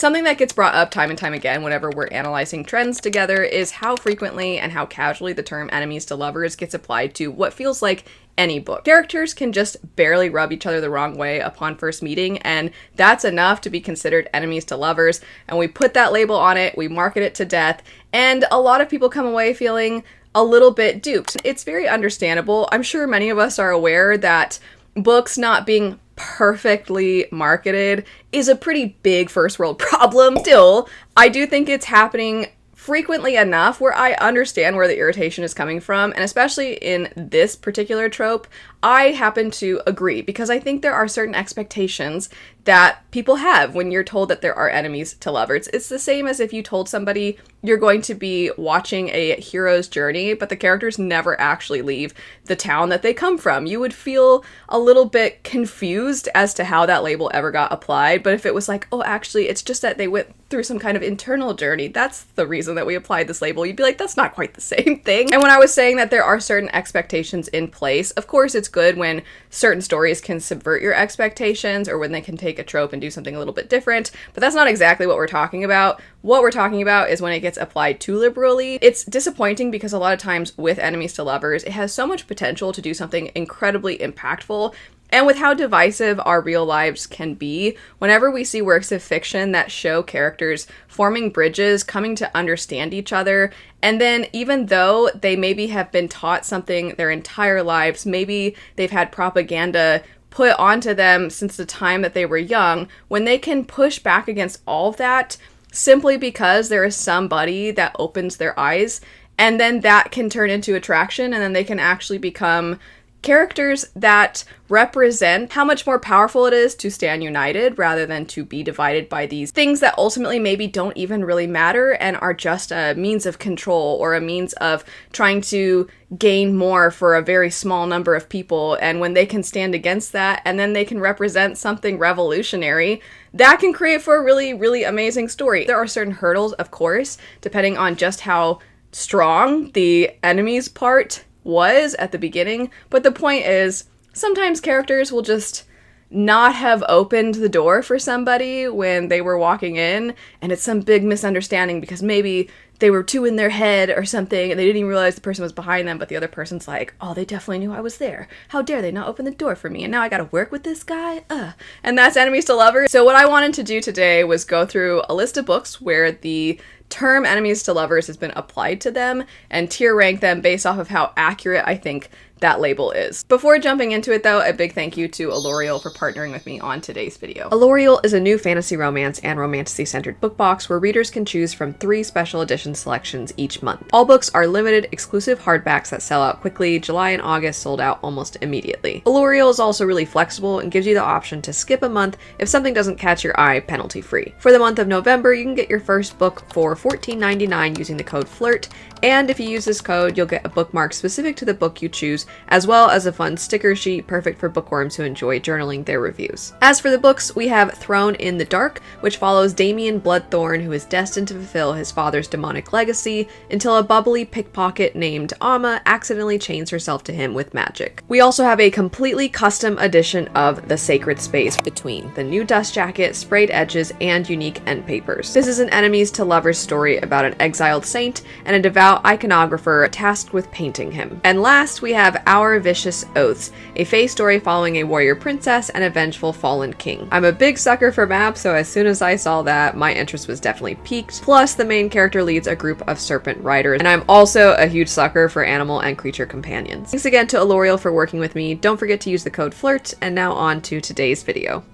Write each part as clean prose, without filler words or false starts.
Something that gets brought up time and time again whenever we're analyzing trends together is how frequently and how casually the term enemies to lovers gets applied to what feels like any book. Characters can just barely rub each other the wrong way upon first meeting, and that's enough to be considered enemies to lovers, and we put that label on it, we market it to death, and a lot of people come away feeling a little bit duped. It's very understandable. I'm sure many of us are aware that books not being perfectly marketed is a pretty big first world problem. Still, I do think it's happening frequently enough where I understand where the irritation is coming from, and especially in this particular trope, I happen to agree, because I think there are certain expectations that people have when you're told that there are enemies to lovers. It's the same as if you told somebody you're going to be watching a hero's journey, but the characters never actually leave the town that they come from. You would feel a little bit confused as to how that label ever got applied, but if it was like, oh, actually, it's just that they went through some kind of internal journey, that's the reason that we applied this label, you'd be like, that's not quite the same thing. And when I was saying that there are certain expectations in place, of course it's good when certain stories can subvert your expectations or when they can take a trope and do something a little bit different, but that's not exactly what we're talking about. What we're talking about is when it gets applied too liberally. It's disappointing because a lot of times with enemies to lovers, it has so much potential to do something incredibly impactful. And with how divisive our real lives can be, whenever we see works of fiction that show characters forming bridges, coming to understand each other, and then even though they maybe have been taught something their entire lives, maybe they've had propaganda put onto them since the time that they were young, when they can push back against all of that simply because there is somebody that opens their eyes, and then that can turn into attraction, and then they can actually become characters that represent how much more powerful it is to stand united rather than to be divided by these things that ultimately maybe don't even really matter and are just a means of control or a means of trying to gain more for a very small number of people. And when they can stand against that and then they can represent something revolutionary, that can create for a really, really amazing story. There are certain hurdles, of course, depending on just how strong the enemies part was at the beginning, but the point is sometimes characters will just not have opened the door for somebody when they were walking in, and it's some big misunderstanding because maybe they were too in their head or something and they didn't even realize the person was behind them, but the other person's like, oh, they definitely knew I was there. How dare they not open the door for me? And now I gotta work with this guy? And that's enemies to lovers. So what I wanted to do today was go through a list of books where the term enemies to lovers has been applied to them and tier rank them based off of how accurate I think that label is. Before jumping into it though, a big thank you to Elorial for partnering with me on today's video. Elorial is a new fantasy romance and romantasy-centered book box where readers can choose from 3 special edition selections each month. All books are limited, exclusive hardbacks that sell out quickly. July and August sold out almost immediately. Elorial is also really flexible and gives you the option to skip a month if something doesn't catch your eye penalty-free. For the month of November, you can get your first book for $14.99 using the code FLIRT, and if you use this code, you'll get a bookmark specific to the book you choose, as well as a fun sticker sheet perfect for bookworms who enjoy journaling their reviews. As for the books, we have Thrown in the Dark, which follows Damien Bloodthorn, who is destined to fulfill his father's demonic legacy until a bubbly pickpocket named Amma accidentally chains herself to him with magic. We also have a completely custom edition of The Sacred Space Between, the new dust jacket, sprayed edges, and unique end papers. This is an enemies to lovers story about an exiled saint and a devout iconographer tasked with painting him. And last, we have Our Vicious Oaths, a fae story following a warrior princess and a vengeful fallen king. I'm a big sucker for maps, so as soon as I saw that, my interest was definitely piqued. Plus, the main character leads a group of serpent riders, and I'm also a huge sucker for animal and creature companions. Thanks again to Elorial for working with me. Don't forget to use the code FLIRT, and now on to today's video.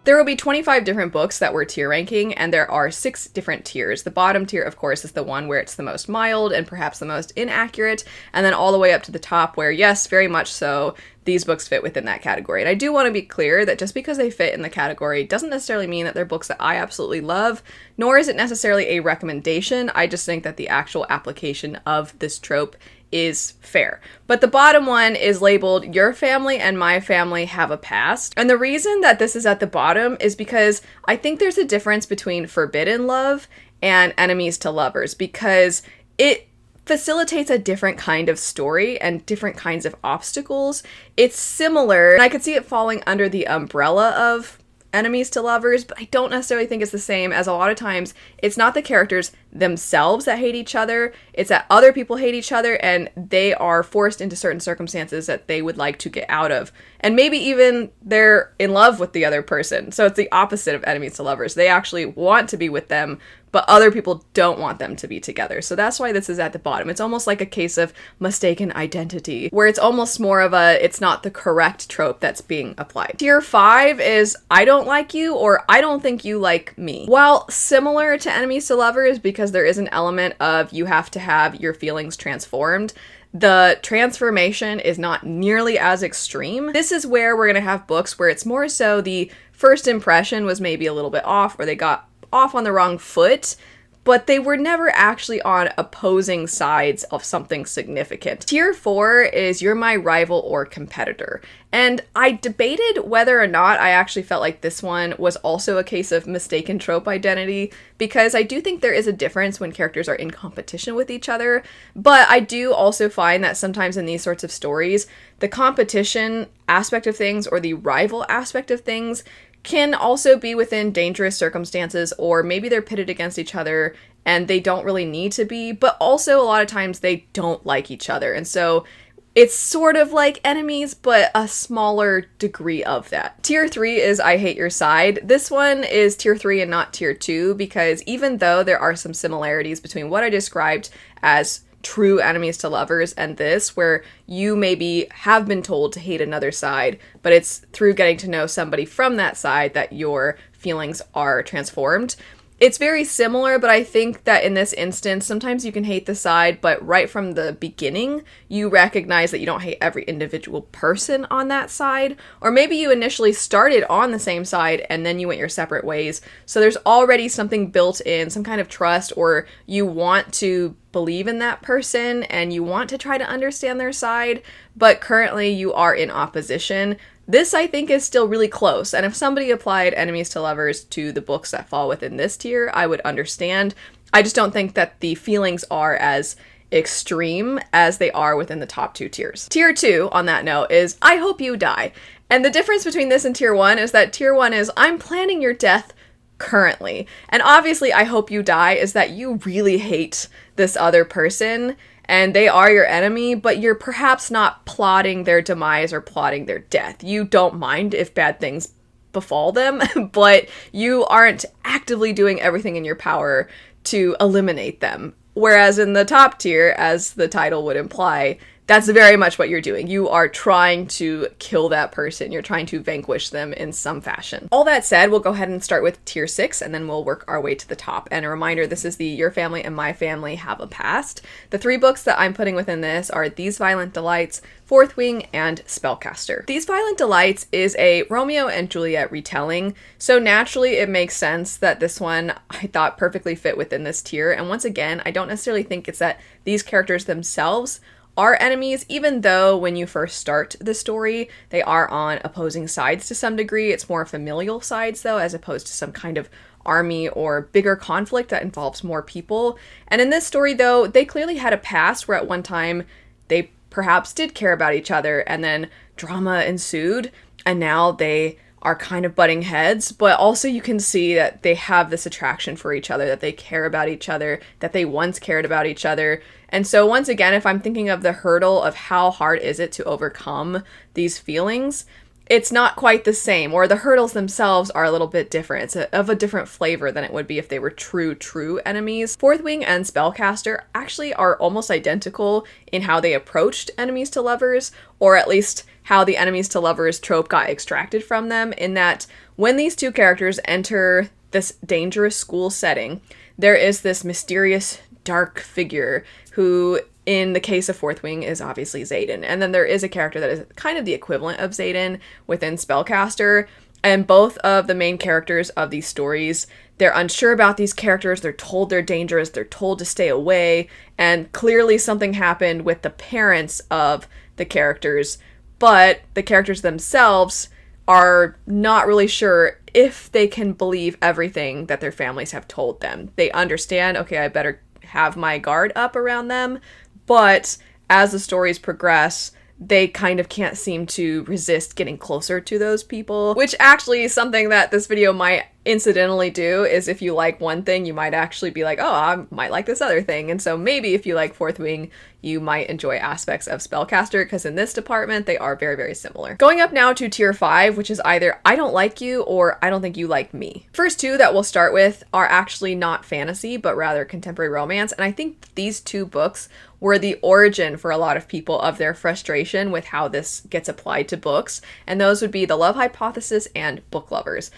There will be 25 different books that we're tier ranking, and there are 6 different tiers. The bottom tier, of course, is the one where it's the most mild and perhaps the most inaccurate, and then all the way up to the top where, yes, very much so, these books fit within that category. And I do want to be clear that just because they fit in the category doesn't necessarily mean that they're books that I absolutely love, nor is it necessarily a recommendation. I just think that the actual application of this trope is fair. But the bottom one is labeled Your Family and My Family Have a Past. And the reason that this is at the bottom is because I think there's a difference between forbidden love and enemies to lovers, because it facilitates a different kind of story and different kinds of obstacles. It's similar, and I could see it falling under the umbrella of enemies to lovers, but I don't necessarily think it's the same, as a lot of times it's not the characters themselves that hate each other, it's that other people hate each other and they are forced into certain circumstances that they would like to get out of. And maybe even they're in love with the other person. So it's the opposite of enemies to lovers. They actually want to be with them, but other people don't want them to be together. So that's why this is at the bottom. It's almost like a case of mistaken identity, where it's almost more of a, it's not the correct trope that's being applied. Tier 5 is I don't like you, or I don't think you like me. While similar to enemies to lovers, because there is an element of you have to have your feelings transformed, the transformation is not nearly as extreme. This is where we're gonna have books where it's more so the first impression was maybe a little bit off, or they got off on the wrong foot, but they were never actually on opposing sides of something significant. Tier 4 is you're my rival or competitor. And I debated whether or not I actually felt like this one was also a case of mistaken trope identity, because I do think there is a difference when characters are in competition with each other, but I do also find that sometimes in these sorts of stories, the competition aspect of things or the rival aspect of things can also be within dangerous circumstances, or maybe they're pitted against each other and they don't really need to be, but also a lot of times they don't like each other. And so it's sort of like enemies, but a smaller degree of that. Tier 3 is I hate your side. This one is tier 3 and not tier 2, because even though there are some similarities between what I described as true enemies to lovers and this, where you maybe have been told to hate another side, but it's through getting to know somebody from that side that your feelings are transformed. It's very similar, but I think that in this instance, sometimes you can hate the side, but right from the beginning, you recognize that you don't hate every individual person on that side, or maybe you initially started on the same side and then you went your separate ways. So there's already something built in, some kind of trust, or you want to believe in that person and you want to try to understand their side, but currently you are in opposition. This, I think, is still really close, and if somebody applied enemies to lovers to the books that fall within this tier, I would understand. I just don't think that the feelings are as extreme as they are within the top 2 tiers. Tier 2, on that note, is I hope you die. And the difference between this and tier 1 is that tier 1 is I'm planning your death currently. And obviously, I hope you die is that you really hate this other person, and they are your enemy, but you're perhaps not plotting their demise or plotting their death. You don't mind if bad things befall them, but you aren't actively doing everything in your power to eliminate them. Whereas in the top tier, as the title would imply, that's very much what you're doing. You are trying to kill that person. You're trying to vanquish them in some fashion. All that said, we'll go ahead and start with tier 6, and then we'll work our way to the top. And a reminder, this is the Your Family and My Family Have a Past. The 3 books that I'm putting within this are These Violent Delights, Fourth Wing, and Spellcaster. These Violent Delights is a Romeo and Juliet retelling, so naturally it makes sense that this one I thought perfectly fit within this tier. And once again, I don't necessarily think it's that these characters themselves are enemies, even though when you first start the story, they are on opposing sides to some degree. It's more familial sides, though, as opposed to some kind of army or bigger conflict that involves more people. And in this story, though, they clearly had a past where at one time they perhaps did care about each other, and then drama ensued, and now they are kind of butting heads, but also you can see that they have this attraction for each other, that they care about each other, that they once cared about each other. And so once again, if I'm thinking of the hurdle of how hard is it to overcome these feelings, it's not quite the same, or the hurdles themselves are a little bit different. It's of a different flavor than it would be if they were true enemies. Fourth Wing and Spellcaster actually are almost identical in how they approached enemies to lovers, or at least how the enemies to lovers trope got extracted from them, in that when these 2 characters enter this dangerous school setting, there is this mysterious dark figure who, in the case of Fourth Wing, is obviously Xaden. And then there is a character that is kind of the equivalent of Xaden within Spellcaster. And both of the main characters of these stories, they're unsure about these characters, they're told they're dangerous, they're told to stay away, and clearly something happened with the parents of the characters, but the characters themselves are not really sure if they can believe everything that their families have told them. They understand, okay, I better have my guard up around them, but as the stories progress, they kind of can't seem to resist getting closer to those people, which actually is something that this video might incidentally do. Is if you like one thing, you might actually be like, oh, I might like this other thing. And so maybe if you like Fourth Wing, you might enjoy aspects of Spellcaster, because in this department they are very, very similar. Going up now to tier 5, which is either I don't like you or I don't think you like me. First two that we'll start with are actually not fantasy, but rather contemporary romance, and I think these two books were the origin for a lot of people of their frustration with how this gets applied to books, and those would be The Love Hypothesis and Book Lovers.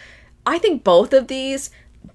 I think both of these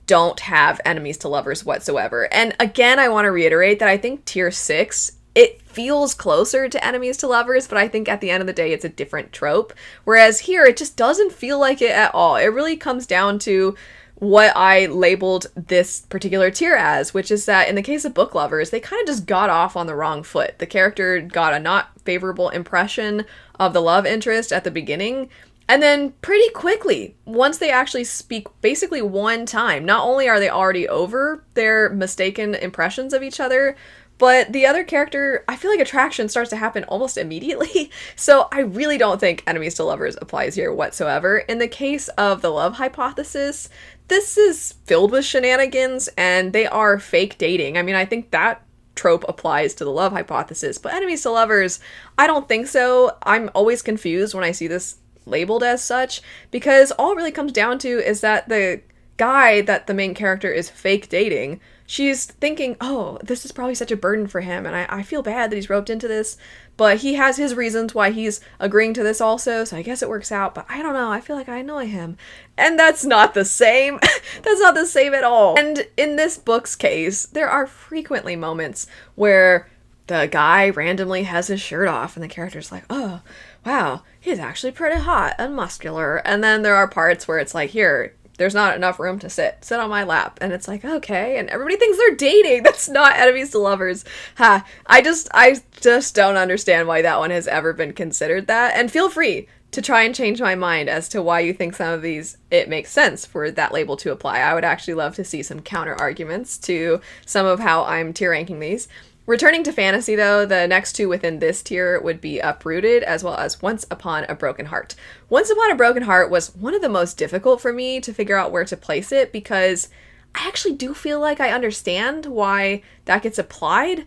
don't have enemies to lovers whatsoever, and again, I want to reiterate that I think tier 6, it feels closer to enemies to lovers, but I think at the end of the day, it's a different trope, whereas here, it just doesn't feel like it at all. It really comes down to what I labeled this particular tier as, which is that in the case of Book Lovers, they kind of just got off on the wrong foot. The character got a not favorable impression of the love interest at the beginning, and then pretty quickly, once they actually speak basically one time, not only are they already over their mistaken impressions of each other, but the other character, I feel like attraction starts to happen almost immediately. So I really don't think enemies to lovers applies here whatsoever. In the case of The Love Hypothesis, this is filled with shenanigans and they are fake dating. I mean, I think that trope applies to The Love Hypothesis, but enemies to lovers, I don't think so. I'm always confused when I see this labeled as such, because all it really comes down to is that the guy that the main character is fake dating, she's thinking, oh, this is probably such a burden for him, and I feel bad that he's roped into this, but he has his reasons why he's agreeing to this also, so I guess it works out, but I don't know, I feel like I annoy him. And that's not the same. That's not the same at all. And in this book's case, there are frequently moments where the guy randomly has his shirt off, and the character's like, oh, wow, he's actually pretty hot and muscular. And then there are parts where it's like, here, there's not enough room to sit on my lap. And it's like, okay, and everybody thinks they're dating. That's not enemies to lovers. Ha, I just don't understand why that one has ever been considered that. And feel free to try and change my mind as to why you think some of these, it makes sense for that label to apply. I would actually love to see some counter arguments to some of how I'm tier ranking these. Returning to fantasy, though, the next two within this tier would be Uprooted, as well as Once Upon a Broken Heart. Once Upon a Broken Heart was one of the most difficult for me to figure out where to place it, because I actually do feel like I understand why that gets applied,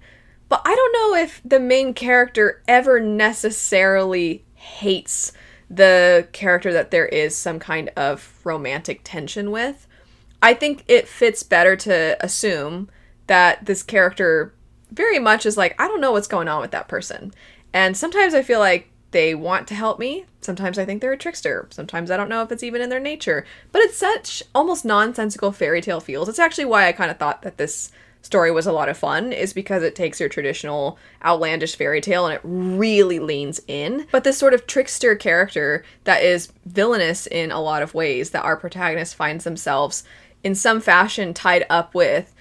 but I don't know if the main character ever necessarily hates the character that there is some kind of romantic tension with. I think it fits better to assume that this character very much is like, I don't know what's going on with that person. And sometimes I feel like they want to help me. Sometimes I think they're a trickster. Sometimes I don't know if it's even in their nature. But it's such almost nonsensical fairy tale feels. It's actually why I kind of thought that this story was a lot of fun, is because it takes your traditional outlandish fairy tale and it really leans in. But this sort of trickster character that is villainous in a lot of ways that our protagonist finds themselves in some fashion tied up with,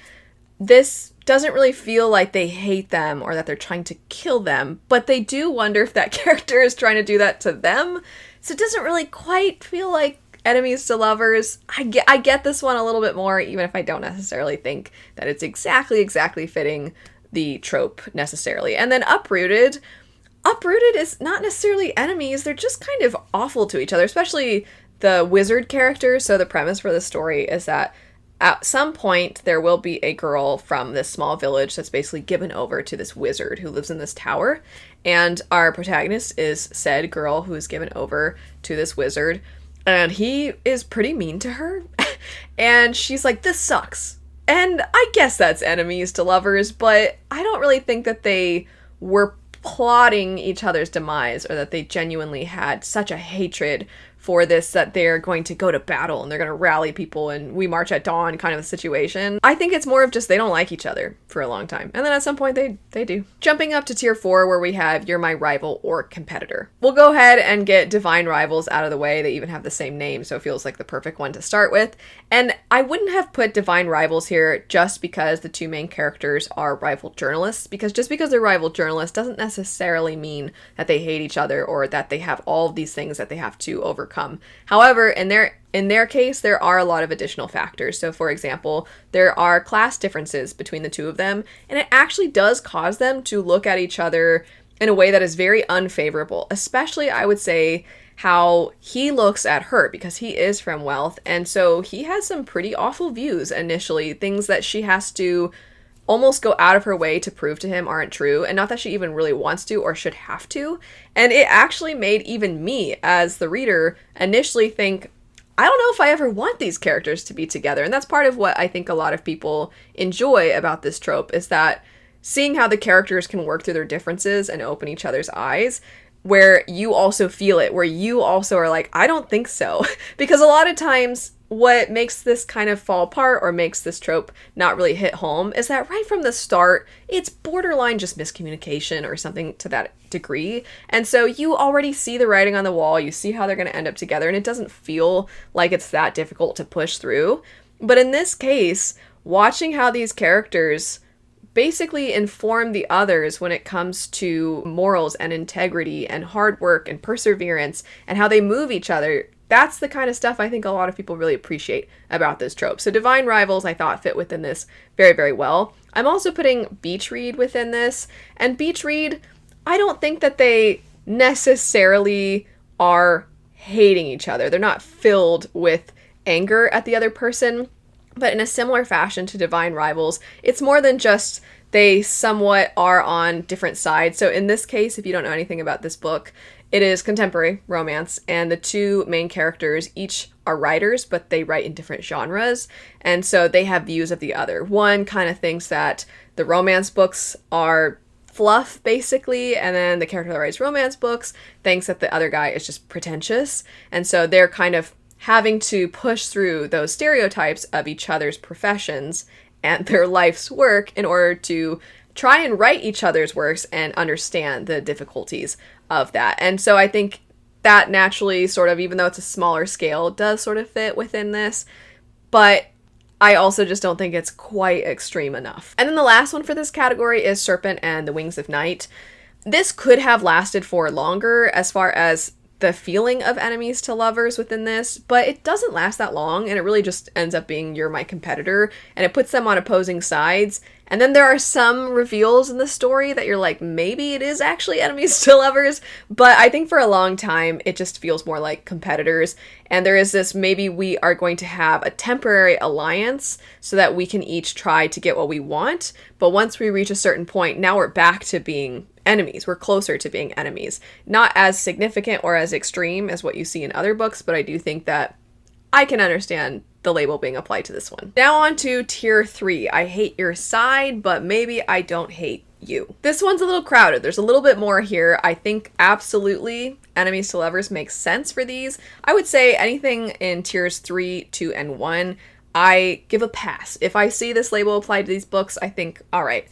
this doesn't really feel like they hate them or that they're trying to kill them, but they do wonder if that character is trying to do that to them. So it doesn't really quite feel like enemies to lovers. I get this one a little bit more, even if I don't necessarily think that it's exactly fitting the trope necessarily. And then Uprooted is not necessarily enemies. They're just kind of awful to each other, especially the wizard character. So the premise for the story is that at some point, there will be a girl from this small village that's basically given over to this wizard who lives in this tower. And our protagonist is said girl who is given over to this wizard. And he is pretty mean to her. And she's like, this sucks. And I guess that's enemies to lovers, but I don't really think that they were plotting each other's demise or that they genuinely had such a hatred for this that they're going to go to battle and they're going to rally people and we march at dawn kind of a situation. I think it's more of just they don't like each other for a long time. And then at some point they do. Jumping up to tier 4 where we have You're My Rival or Competitor. We'll go ahead and get Divine Rivals out of the way. They even have the same name, so it feels like the perfect one to start with. And I wouldn't have put Divine Rivals here just because the two main characters are rival journalists, because just because they're rival journalists doesn't necessarily mean that they hate each other or that they have all of these things that they have to overcome. However, in their case, there are a lot of additional factors. So, for example, there are class differences between the two of them, and it actually does cause them to look at each other in a way that is very unfavorable, especially, I would say, how he looks at her, because he is from wealth, and so he has some pretty awful views initially, things that she has to almost go out of her way to prove to him aren't true, and not that she even really wants to or should have to. And it actually made even me, as the reader, initially think, I don't know if I ever want these characters to be together. And that's part of what I think a lot of people enjoy about this trope, is that seeing how the characters can work through their differences and open each other's eyes, where you also feel it, where you also are like, I don't think so. Because a lot of times what makes this kind of fall apart or makes this trope not really hit home is that right from the start, it's borderline just miscommunication or something to that degree. And so you already see the writing on the wall, you see how they're going to end up together, and it doesn't feel like it's that difficult to push through. But in this case, watching how these characters basically inform the others when it comes to morals and integrity and hard work and perseverance and how they move each other, that's the kind of stuff I think a lot of people really appreciate about this trope. So divine rivals, I thought, fit within this very, very well. I'm also putting Beach Read within this, and Beach Read, I don't think that they necessarily are hating each other. They're not filled with anger at the other person. But in a similar fashion to Divine Rivals, it's more than just they somewhat are on different sides. So in this case, if you don't know anything about this book, it is contemporary romance, and the two main characters each are writers, but they write in different genres, and so they have views of the other. One kind of thinks that the romance books are fluff, basically, and then the character that writes romance books thinks that the other guy is just pretentious, and so they're kind of having to push through those stereotypes of each other's professions and their life's work in order to try and write each other's works and understand the difficulties of that. And so I think that naturally sort of, even though it's a smaller scale, does sort of fit within this, but I also just don't think it's quite extreme enough. And then the last one for this category is Serpent and the Wings of Night. This could have lasted for longer as far as the feeling of enemies to lovers within this, but it doesn't last that long, and it really just ends up being you're my competitor, and it puts them on opposing sides. And then there are some reveals in the story that you're like, maybe it is actually enemies to lovers, but I think for a long time it just feels more like competitors. And there is this, maybe we are going to have a temporary alliance so that we can each try to get what we want, but once we reach a certain point, now we're back to being enemies. We're closer to being enemies. Not as significant or as extreme as what you see in other books, but I do think that I can understand the label being applied to this one. Now on to tier 3. I hate your side, but maybe I don't hate you. This one's a little crowded. There's a little bit more here. I think absolutely enemies to lovers makes sense for these. I would say anything in tiers 3, 2, and 1, I give a pass. If I see this label applied to these books, I think, all right,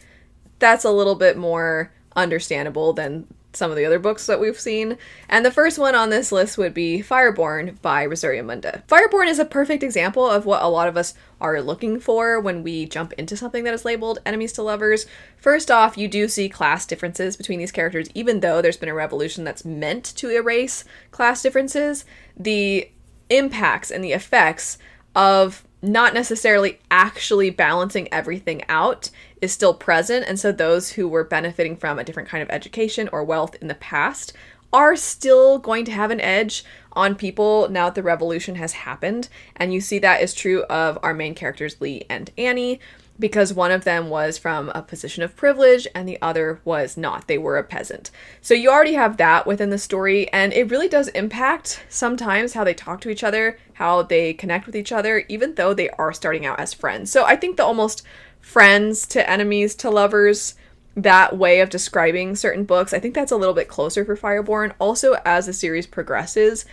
that's a little bit more understandable than some of the other books that we've seen. And the first one on this list would be Fireborn by Rosaria Munda. Fireborn is a perfect example of what a lot of us are looking for when we jump into something that is labeled enemies to lovers. First off, you do see class differences between these characters, even though there's been a revolution that's meant to erase class differences. The impacts and the effects of not necessarily actually balancing everything out is still present, and so those who were benefiting from a different kind of education or wealth in the past are still going to have an edge on people now that the revolution has happened. And you see that is true of our main characters, Lee and Annie, because one of them was from a position of privilege and the other was not. They were a peasant. So you already have that within the story, and it really does impact sometimes how they talk to each other, how they connect with each other, even though they are starting out as friends. So I think the almost friends to enemies to lovers, that way of describing certain books, I think that's a little bit closer for Fireborn. Also, as the series progresses,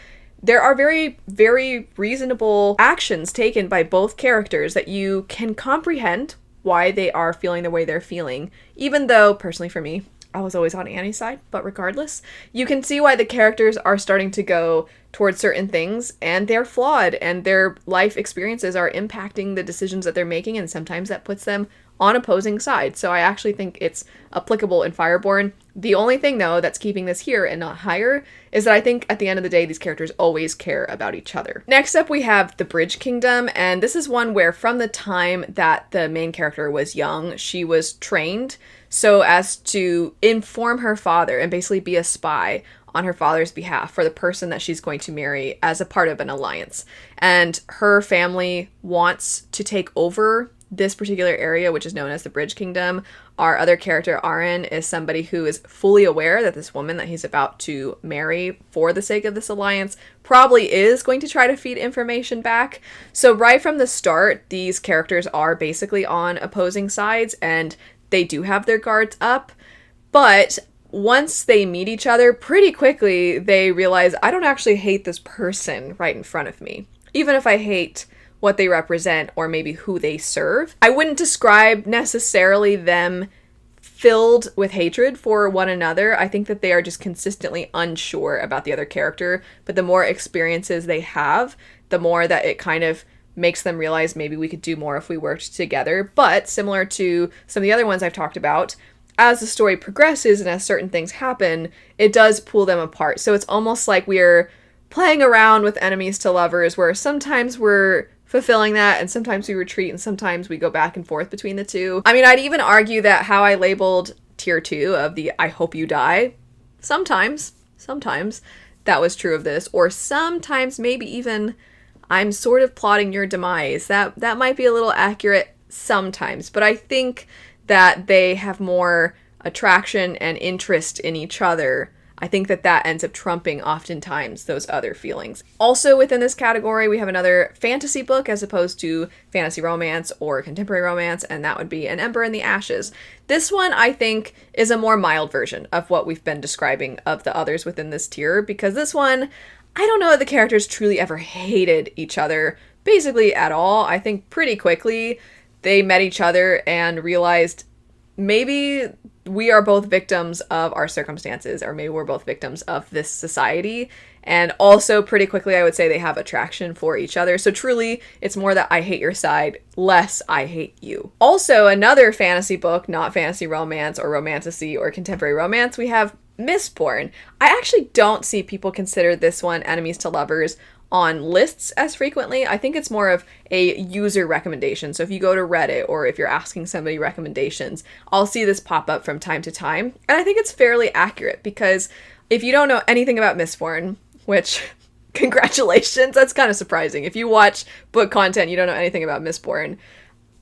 there are very, very reasonable actions taken by both characters that you can comprehend why they are feeling the way they're feeling, even though, personally for me, I was always on Annie's side, but regardless, you can see why the characters are starting to go towards certain things, and they're flawed, and their life experiences are impacting the decisions that they're making, and sometimes that puts them on opposing sides. So I actually think it's applicable in Fireborn, The only thing, though, that's keeping this here and not higher is that I think at the end of the day, these characters always care about each other. Next up, we have the Bridge Kingdom, and this is one where from the time that the main character was young, she was trained so as to inform her father and basically be a spy on her father's behalf for the person that she's going to marry as a part of an alliance. And her family wants to take over this particular area, which is known as the Bridge Kingdom. Our other character, Aaron, is somebody who is fully aware that this woman that he's about to marry for the sake of this alliance probably is going to try to feed information back. So right from the start, these characters are basically on opposing sides and they do have their guards up. But once they meet each other, pretty quickly they realize, I don't actually hate this person right in front of me. Even if I hate what they represent or maybe who they serve, I wouldn't describe necessarily them filled with hatred for one another. I think that they are just consistently unsure about the other character, but the more experiences they have, the more that it kind of makes them realize maybe we could do more if we worked together. But similar to some of the other ones I've talked about, as the story progresses and as certain things happen, it does pull them apart. So it's almost like we're playing around with enemies to lovers, where sometimes we're fulfilling that and sometimes we retreat and sometimes we go back and forth between the two. I mean, I'd even argue that how I labeled tier 2 of the I hope you die, sometimes that was true of this, or sometimes maybe even I'm sort of plotting your demise. That might be a little accurate sometimes, but I think that they have more attraction and interest in each other. I think that ends up trumping oftentimes those other feelings. Also within this category, we have another fantasy book as opposed to fantasy romance or contemporary romance, and that would be An Ember in the Ashes. This one, I think, is a more mild version of what we've been describing of the others within this tier, because this one, I don't know that the characters truly ever hated each other basically at all. I think pretty quickly they met each other and realized maybe we are both victims of our circumstances, or maybe we're both victims of this society. And also pretty quickly, I would say they have attraction for each other. So truly, it's more that I hate your side, less I hate you. Also, another fantasy book, not fantasy romance or romantasy or contemporary romance, we have Mistborn. I actually don't see people consider this one enemies to lovers on lists as frequently. I think it's more of a user recommendation. So if you go to Reddit or if you're asking somebody recommendations, I'll see this pop up from time to time. And I think it's fairly accurate, because if you don't know anything about Mistborn, which congratulations, that's kind of surprising. If you watch book content, you don't know anything about Mistborn,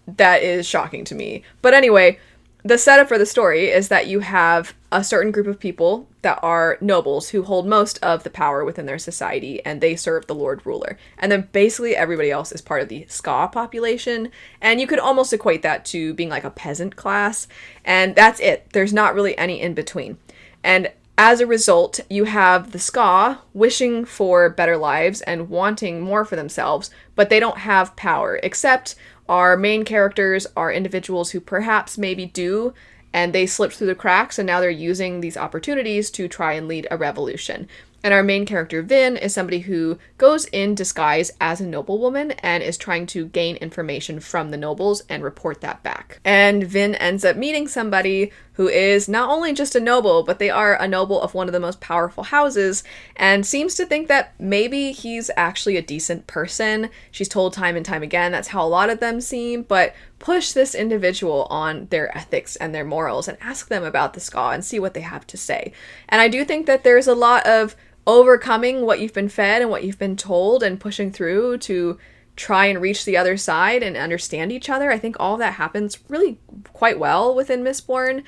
that is shocking to me. But anyway, the setup for the story is that you have a certain group of people that are nobles who hold most of the power within their society, and they serve the Lord Ruler. And then basically everybody else is part of the Ska population, and you could almost equate that to being like a peasant class, and that's it. There's not really any in between. And as a result, you have the Ska wishing for better lives and wanting more for themselves, but they don't have power, except our main characters are individuals who perhaps maybe do, and they slipped through the cracks, and now they're using these opportunities to try and lead a revolution. And our main character, Vin, is somebody who goes in disguise as a noblewoman and is trying to gain information from the nobles and report that back. And Vin ends up meeting somebody who is not only just a noble, but they are a noble of one of the most powerful houses, and seems to think that maybe he's actually a decent person. She's told time and time again that's how a lot of them seem, but push this individual on their ethics and their morals and ask them about the Ska and see what they have to say. And I do think that there's a lot of overcoming what you've been fed and what you've been told and pushing through to try and reach the other side and understand each other. I think all that happens really quite well within Mistborn.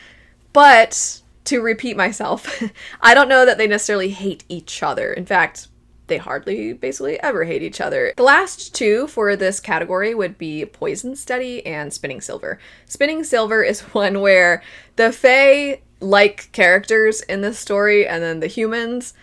But to repeat myself, I don't know that they necessarily hate each other. In fact, they hardly basically ever hate each other. The last two for this category would be Poison Study and Spinning Silver. Spinning Silver is one where the Fae like characters in this story, and then the humans,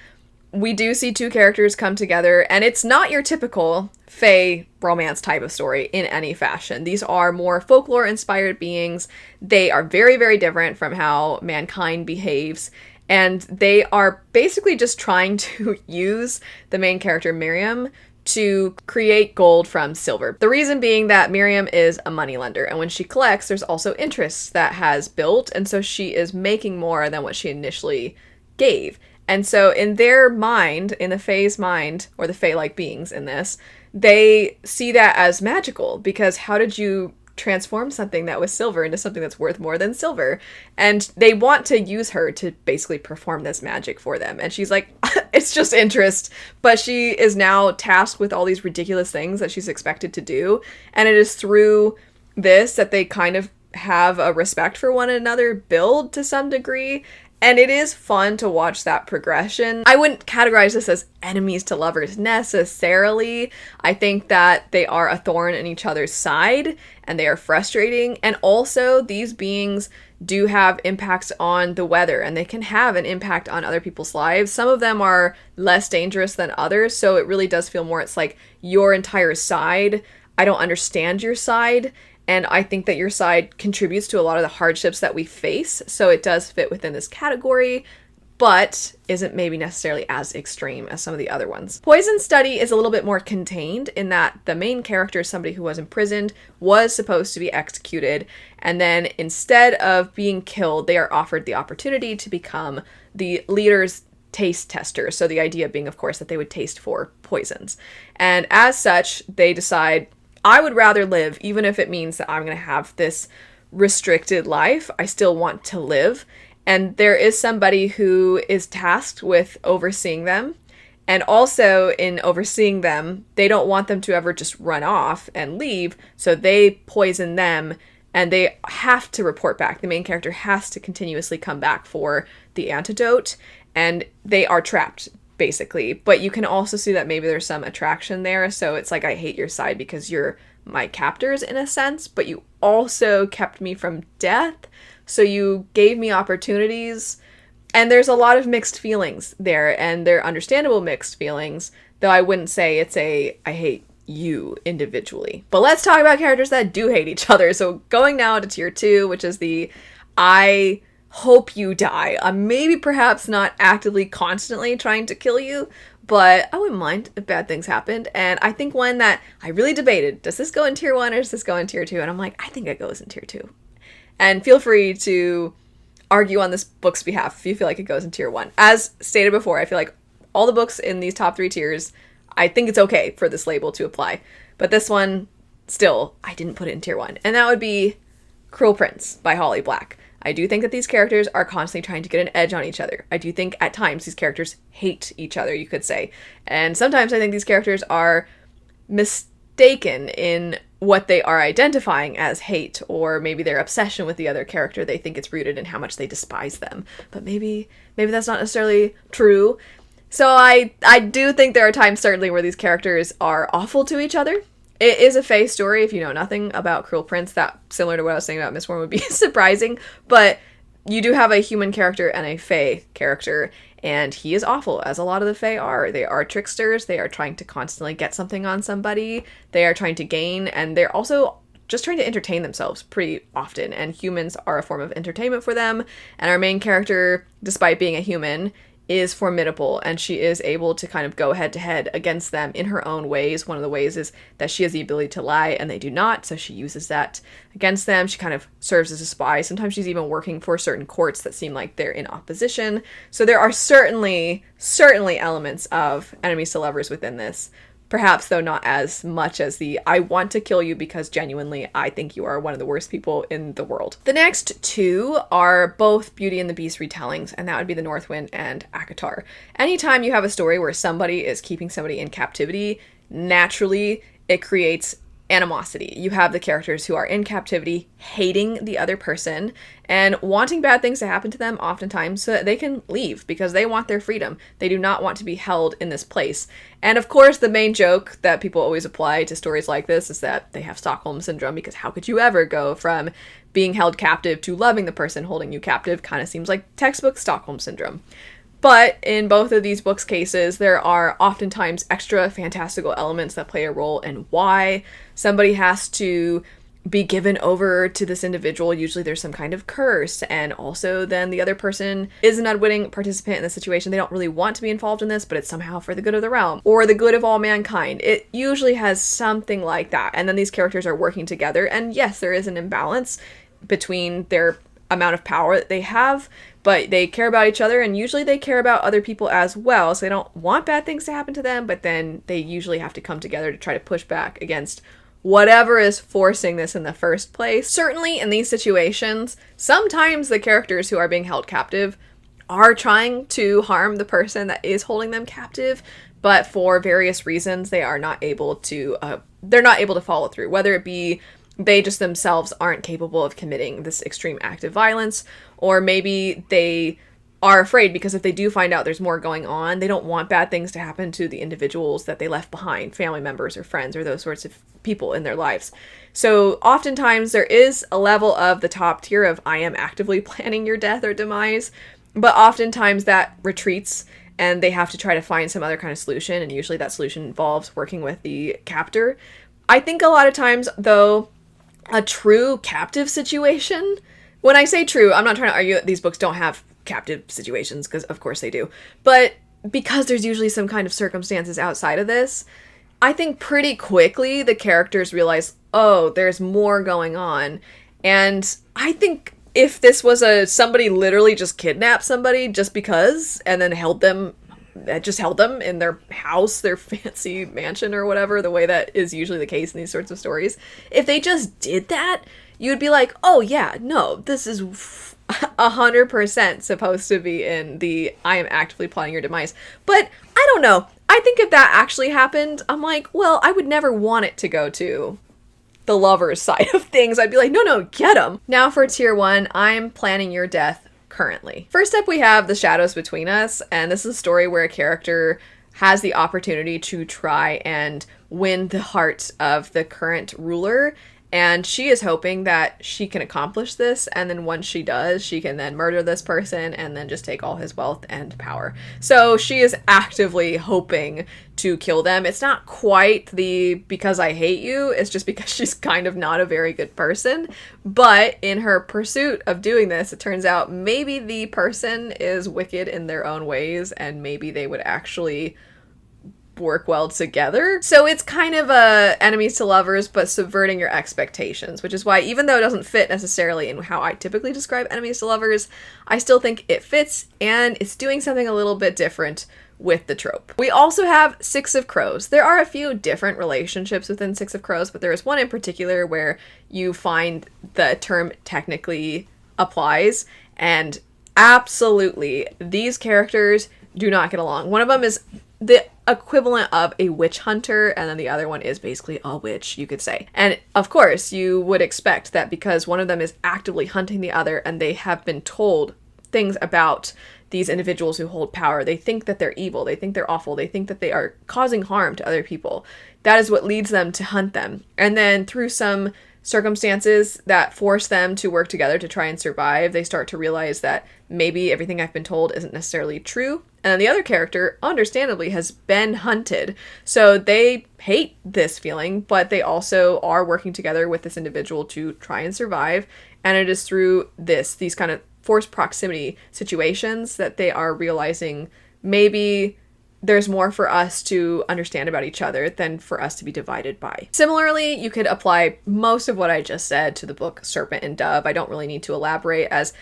we do see two characters come together, and it's not your typical Fae romance type of story in any fashion. These are more folklore-inspired beings. They are very, very different from how mankind behaves, and they are basically just trying to use the main character, Miriam, to create gold from silver. The reason being that Miriam is a moneylender, and when she collects, there's also interest that has built, and so she is making more than what she initially gave. And so in their mind, in the Fae's mind, or the Fae-like beings in this, they see that as magical, because how did you transform something that was silver into something that's worth more than silver? And they want to use her to basically perform this magic for them. And she's like, it's just interest. But she is now tasked with all these ridiculous things that she's expected to do. And it is through this that they kind of have a respect for one another build to some degree. And it is fun to watch that progression. I wouldn't categorize this as enemies to lovers necessarily. I think that they are a thorn in each other's side, and they are frustrating. And also, these beings do have impacts on the weather, and they can have an impact on other people's lives. Some of them are less dangerous than others, so it really does feel more, it's like your entire side. I don't understand your side. And I think that your side contributes to a lot of the hardships that we face. So it does fit within this category, but isn't maybe necessarily as extreme as some of the other ones. Poison Study is a little bit more contained in that the main character, somebody who was imprisoned, was supposed to be executed. And then instead of being killed, they are offered the opportunity to become the leader's taste tester. So the idea being, of course, that they would taste for poisons. And as such, they decide, I would rather live, even if it means that I'm going to have this restricted life. I still want to live. And there is somebody who is tasked with overseeing them. And also in overseeing them, they don't want them to ever just run off and leave. So they poison them, and they have to report back. The main character has to continuously come back for the antidote, and they are trapped, basically. But you can also see that maybe there's some attraction there. So it's like, I hate your side because you're my captors in a sense, but you also kept me from death. So you gave me opportunities. And there's a lot of mixed feelings there, and they're understandable mixed feelings, though I wouldn't say it's a I hate you individually. But let's talk about characters that do hate each other. So going now to tier 2, which is the I hope you die. Maybe perhaps not actively constantly trying to kill you, but I wouldn't mind if bad things happened. And I think one that I really debated, does this go in tier 1 or does this go in tier 2? And I'm like, I think it goes in tier 2. And feel free to argue on this book's behalf if you feel like it goes in tier 1. As stated before, I feel like all the books in these top 3 tiers, I think it's okay for this label to apply. But this one, still, I didn't put it in tier 1. And that would be Cruel Prince by Holly Black. I do think that these characters are constantly trying to get an edge on each other. I do think at times these characters hate each other, you could say. And sometimes I think these characters are mistaken in what they are identifying as hate, or maybe their obsession with the other character. They think it's rooted in how much they despise them. But maybe that's not necessarily true. So I do think there are times certainly where these characters are awful to each other. It is a Fae story. If you know nothing about Cruel Prince, that, similar to what I was saying about Mistborn, would be surprising. But you do have a human character and a Fae character, and he is awful, as a lot of the Fae are. They are tricksters. They are trying to constantly get something on somebody. They are trying to gain, and they're also just trying to entertain themselves pretty often. And humans are a form of entertainment for them. And our main character, despite being a human, is formidable, and she is able to kind of go head to head against them in her own ways. One of the ways is that she has the ability to lie and they do not, so she uses that against them. She kind of serves as a spy. Sometimes she's even working for certain courts that seem like they're in opposition. So there are certainly elements of enemies to lovers within this. Perhaps, though, not as much as the I want to kill you because genuinely I think you are one of the worst people in the world. The next 2 are both Beauty and the Beast retellings, and that would be the Northwind and ACOTAR. Anytime you have a story where somebody is keeping somebody in captivity, naturally it creates animosity. You have the characters who are in captivity hating the other person and wanting bad things to happen to them oftentimes so that they can leave because they want their freedom. They do not want to be held in this place. And of course, the main joke that people always apply to stories like this is that they have Stockholm Syndrome, because how could you ever go from being held captive to loving the person holding you captive? Kind of seems like textbook Stockholm Syndrome. But in both of these books' cases, there are oftentimes extra fantastical elements that play a role in why somebody has to be given over to this individual. Usually there's some kind of curse, and also then the other person is an unwitting participant in the situation. They don't really want to be involved in this, but it's somehow for the good of the realm or the good of all mankind. It usually has something like that, and then these characters are working together, and yes, there is an imbalance between their amount of power that they have, but they care about each other, and usually they care about other people as well, so they don't want bad things to happen to them, but then they usually have to come together to try to push back against whatever is forcing this in the first place. Certainly in these situations, sometimes the characters who are being held captive are trying to harm the person that is holding them captive, but for various reasons they are not able to they're not able to follow through, whether it be they just themselves aren't capable of committing this extreme act of violence, or maybe they are afraid because if they do find out there's more going on, they don't want bad things to happen to the individuals that they left behind, family members or friends or those sorts of people in their lives. So oftentimes there is a level of the top tier of I am actively planning your death or demise, but oftentimes that retreats and they have to try to find some other kind of solution, and usually that solution involves working with the captor. I think a lot of times, though, a true captive situation, when I say true, I'm not trying to argue that these books don't have captive situations, because of course they do, but because there's usually some kind of circumstances outside of this, I think pretty quickly the characters realize, oh, there's more going on. And I think if this was somebody literally just kidnapped somebody just because, and then held them in their house, their fancy mansion or whatever, the way that is usually the case in these sorts of stories, if they just did that, you'd be like, oh yeah, no, this is 100% supposed to be in the I am actively plotting your demise. But I don't know. I think if that actually happened, I'm like, well, I would never want it to go to the lover's side of things. I'd be like, no, get him. Now for tier 1, I'm planning your death currently. First up, we have The Shadows Between Us, and this is a story where a character has the opportunity to try and win the heart of the current ruler, and she is hoping that she can accomplish this, and then once she does, she can then murder this person and then just take all his wealth and power. So she is actively hoping to kill them. It's not quite the because I hate you, it's just because she's kind of not a very good person. But in her pursuit of doing this, it turns out maybe the person is wicked in their own ways, and maybe they would actually work well together. So it's kind of enemies to lovers, but subverting your expectations, which is why, even though it doesn't fit necessarily in how I typically describe enemies to lovers, I still think it fits, and it's doing something a little bit different with the trope. We also have Six of Crows. There are a few different relationships within Six of Crows, but there is one in particular where you find the term technically applies, and absolutely, these characters do not get along. One of them is the equivalent of a witch hunter, and then the other one is basically a witch, you could say. And of course, you would expect that because one of them is actively hunting the other, and they have been told things about these individuals who hold power. They think that they're evil, they think they're awful, they think that they are causing harm to other people. That is what leads them to hunt them. And then through some circumstances that force them to work together to try and survive, they start to realize that maybe everything I've been told isn't necessarily true. And then the other character, understandably, has been hunted. So they hate this feeling, but they also are working together with this individual to try and survive. And it is through these kind of forced proximity situations that they are realizing maybe there's more for us to understand about each other than for us to be divided by. Similarly, you could apply most of what I just said to the book Serpent and Dove. I don't really need to elaborate, as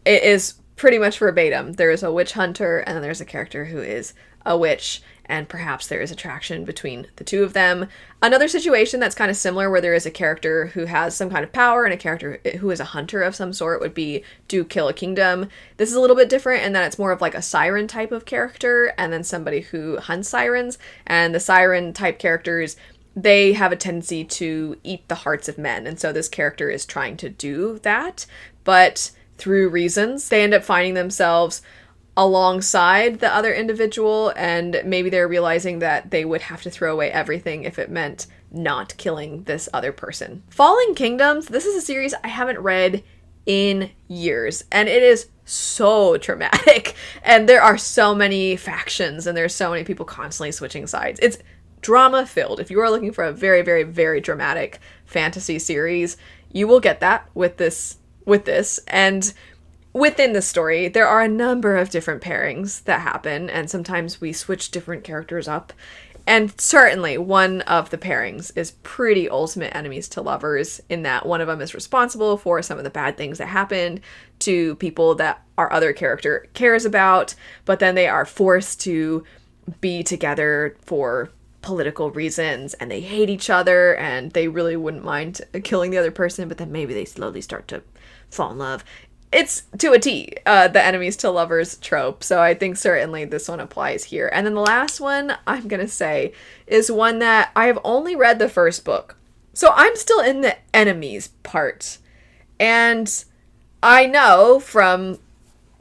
it is pretty much verbatim. There is a witch hunter, and then there's a character who is a witch, and perhaps there is attraction between the two of them. Another situation that's kind of similar, where there is a character who has some kind of power and a character who is a hunter of some sort, would be Do Kill a Kingdom. This is a little bit different in that it's more of like a siren type of character, and then somebody who hunts sirens. And the siren type characters, they have a tendency to eat the hearts of men, and so this character is trying to do that, but through reasons, they end up finding themselves alongside the other individual, and maybe they're realizing that they would have to throw away everything if it meant not killing this other person. Falling Kingdoms, this is a series I haven't read in years, and it is so traumatic, and there are so many factions, and there's so many people constantly switching sides. It's drama filled. If you are looking for a very, very, very dramatic fantasy series, you will get that with this. And within the story, there are a number of different pairings that happen, and sometimes we switch different characters up. And certainly one of the pairings is pretty ultimate enemies to lovers, in that one of them is responsible for some of the bad things that happened to people that our other character cares about, but then they are forced to be together for political reasons, and they hate each other, and they really wouldn't mind killing the other person, but then maybe they slowly start to fall in love. It's to a T, the enemies to lovers trope. So I think certainly this one applies here. And then the last one I'm going to say is one that I have only read the first book. So I'm still in the enemies part. And I know from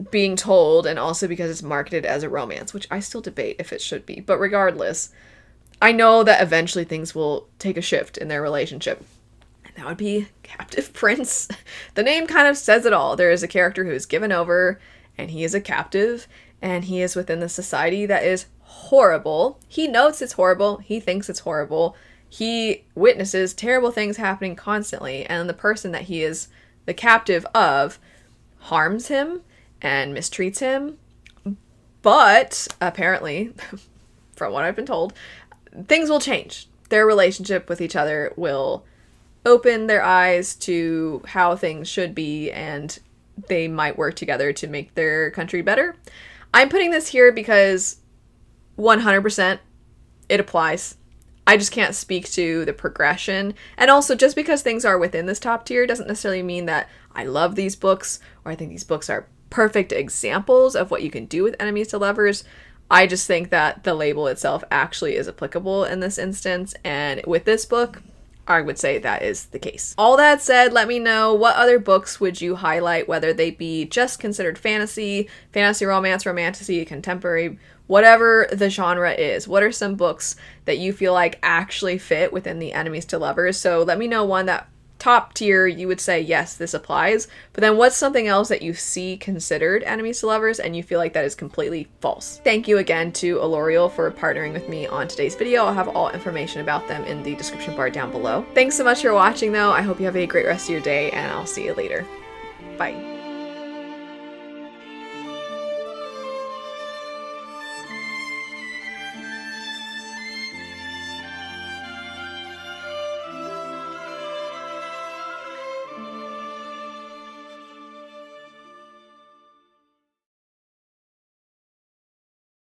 being told, and also because it's marketed as a romance, which I still debate if it should be. But regardless, I know that eventually things will take a shift in their relationship. That would be Captive Prince. The name kind of says it all. There is a character who is given over, and he is a captive, and he is within the society that is horrible. He knows it's horrible. He thinks it's horrible. He witnesses terrible things happening constantly, and the person that he is the captive of harms him and mistreats him. But apparently, from what I've been told, things will change. Their relationship with each other will open their eyes to how things should be, and they might work together to make their country better. I'm putting this here because 100% it applies. I just can't speak to the progression. And also, just because things are within this top tier doesn't necessarily mean that I love these books, or I think these books are perfect examples of what you can do with enemies to lovers. I just think that the label itself actually is applicable in this instance, and with this book, I would say that is the case. All that said, let me know, what other books would you highlight, whether they be just considered fantasy, fantasy romance, romantasy, contemporary, whatever the genre is. What are some books that you feel like actually fit within the enemies to lovers? So let me know one that top tier you would say, yes, this applies. But then what's something else that you see considered enemies to lovers and you feel like that is completely false? Thank you again to Elorial for partnering with me on today's video. I'll have all information about them in the description bar down below. Thanks so much for watching though. I hope you have a great rest of your day, and I'll see you later. Bye.